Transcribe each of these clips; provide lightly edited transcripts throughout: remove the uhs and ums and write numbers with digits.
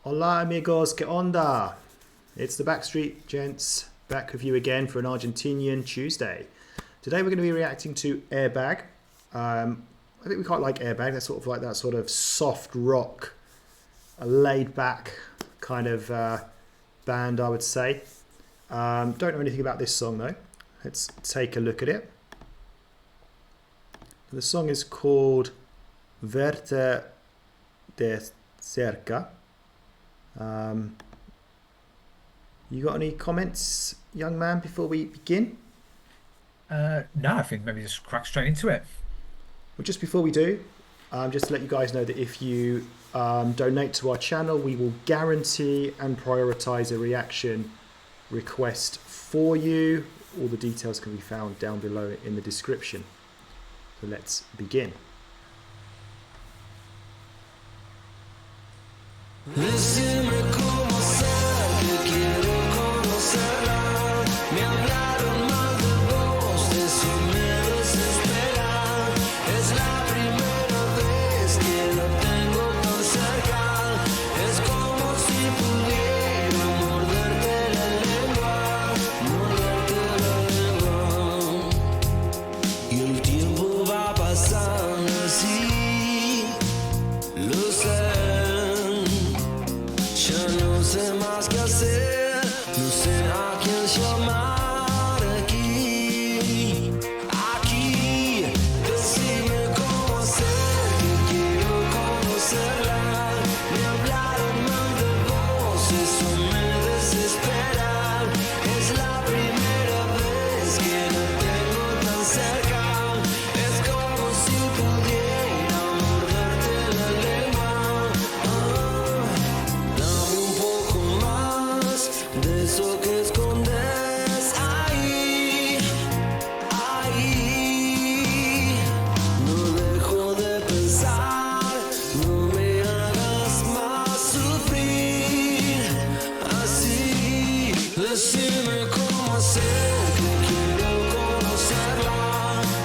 Hola amigos, ¿qué onda? It's the Backstreet Gents back with you again for an Argentinian Tuesday. Today we're going to be reacting to Airbag. I think we quite like Airbag. They're sort of like that sort of soft rock, a laid back kind of band, I would say. Don't know anything about this song though. Let's take a look at it. The song is called Verte De Cerca. You got any comments, young man, before we begin? No, I think maybe just crack straight into it. Well, just before we do, just to let you guys know that if you donate to our channel, we will guarantee and prioritize a reaction request for you. All the details can be found down below in the description. So let's begin. Decime cómo ser, que quiero conocerla. Me hablaron mal de vos, de eso me desespera. Es la primera vez que la tengo tan cerca. Es como si pudiera morderte la lengua, Y el tiempo va pasando así, lo sé. Ya no sé más qué hacer, no sé a quién llamar aquí, aquí. Decime cómo hacer, que quiero conocerla. Me hablaron mal de vos, eso me desespera. Es la primera vez que la tengo tan cerca. Es como si pudiera morderte la lengua. Dame un poco más de eso que escondes ahí, ahí. No dejo de pensar, no me hagas más sufrir así. Decime cómo hacer, que quiero conocerla.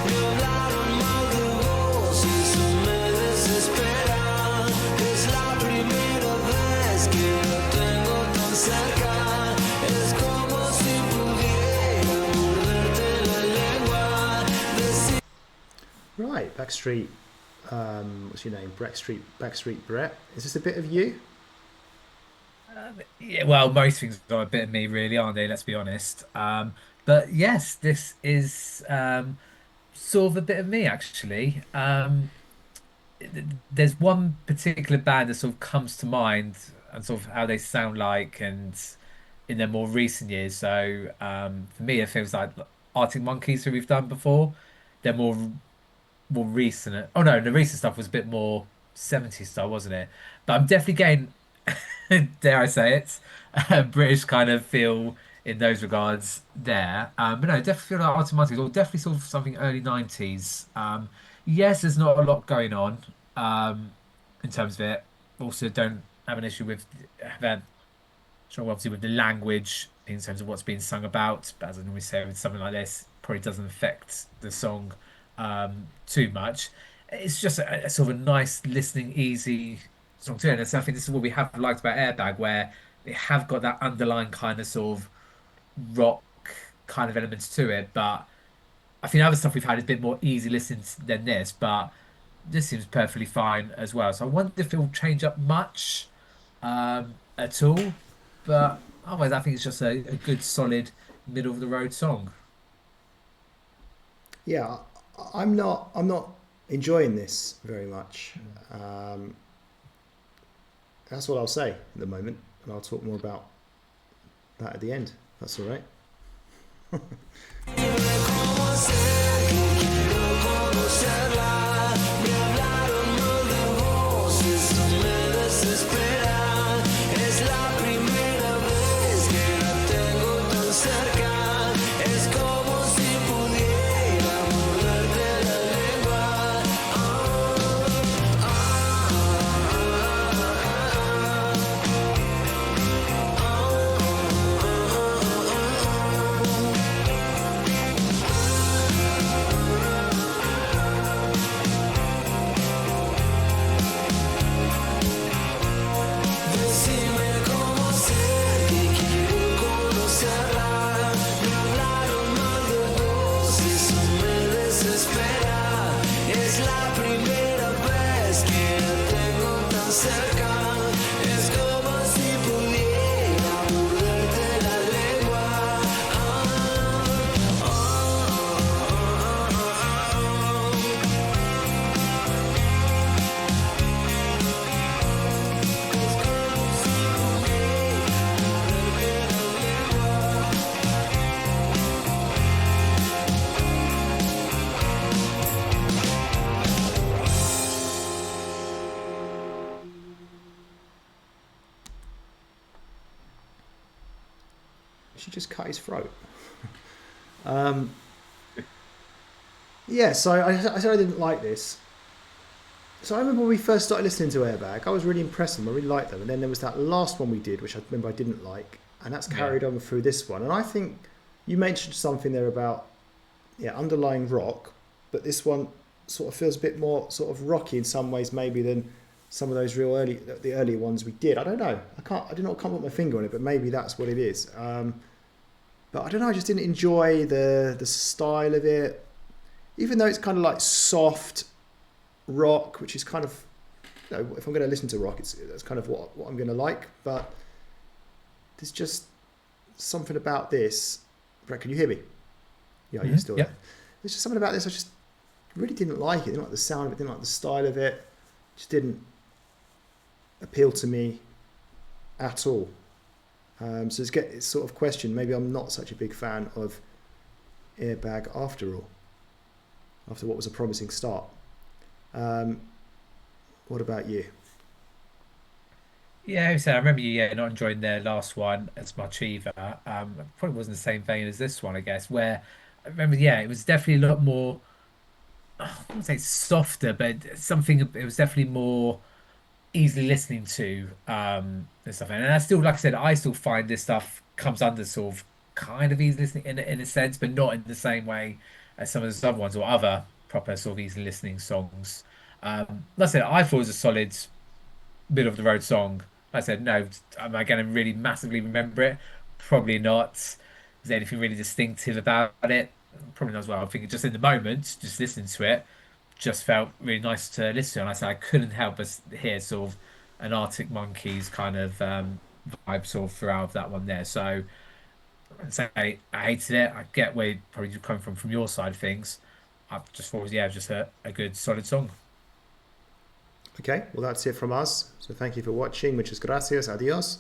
Me hablaron mal de vos, eso me desespera. Es la primera vez que la tengo tan cerca. Es como si pudiera morderte la lengua. Right, Backstreet. What's your name? Backstreet Brett. Is this a bit of you? Yeah, well, most things are a bit of me, really, aren't they? Let's be honest. But yes, this is sort of a bit of me, actually. There's one particular band that sort of comes to mind and sort of how they sound like, and in their more recent years. So for me, it feels like Arctic Monkeys, who we've done before. They're more recent. Oh no, the recent stuff was a bit more 70s style, wasn't it? But I'm definitely getting, dare I say it, a British kind of feel in those regards there. But no, definitely feel like Arctic Monkeys, or definitely sort of something early 90s. Yes, there's not a lot going on in terms of it. Also, don't have an issue with that. Sure, obviously with the language in terms of what's being sung about, but as I normally say with something like this, probably doesn't affect the song too much. It's just a sort of a nice listening, easy song too. And I think this is what we have liked about Airbag, where they have got that underlying kind of sort of rock kind of elements to it. But I think other stuff we've had is a bit more easy listening than this, but this seems perfectly fine as well. So I wonder if it will change up much at all. But otherwise, I think it's just a good, solid, middle of the road song. Yeah, I'm not enjoying this very much. Um, that's what I'll say at the moment, and I'll talk more about that at the end. That's all right. Cómo hacer, que quiero conocerla. Me hablaron mal de vos, eso me desespera. Es la primera vez que la tengo tan cerca. Es como si pudiera morderte la lengua. Decime she just cut his throat. Yeah, so I said I didn't like this. So I remember when we first started listening to Airbag, I was really impressed with them. I really liked them. And then there was that last one we did, which I remember I didn't like, and that's carried on through this one. And I think you mentioned something there about underlying rock, but this one sort of feels a bit more sort of rocky in some ways maybe than some of those the earlier ones we did. I don't know. I do not can't put my finger on it, but maybe that's what it is. But I don't know. I just didn't enjoy the style of it, even though it's kind of like soft rock, which is kind of, if I'm going to listen to rock, that's kind of what I'm going to like. But there's just something about this. Brett, can you hear me? Yeah, you're still there. There's just something about this I just really didn't like it. Didn't like the sound of it. Didn't like the style of it. Just didn't appeal to me at all. So it's sort of question. Maybe I'm not such a big fan of Airbag after all. After what was a promising start. What about you? Yeah, so I remember you not enjoying their last one as much either. Probably wasn't the same vein as this one, I guess, where I remember, it was definitely a lot more, I wouldn't say softer, but something, it was definitely more easily listening to and stuff. And I still, like I said, I still find this stuff comes under sort of kind of easy listening in a sense, but not in the same way as some of the other ones or other proper sort of easy listening songs. Like I said, I thought it was a solid middle of the road song. Like I said, no, am I going to really massively remember it? Probably not. Is there anything really distinctive about it? Probably not as well. I think just in the moment, just listening to it, just felt really nice to listen to. And like I said I couldn't help but hear sort of an Arctic Monkeys kind of vibe sort of throughout that one there. So I'd say I hated it. I get where you're probably coming from your side of things. I just thought it was just a good solid song. Okay, well that's it from us. So thank you for watching. Muchas gracias. Adios.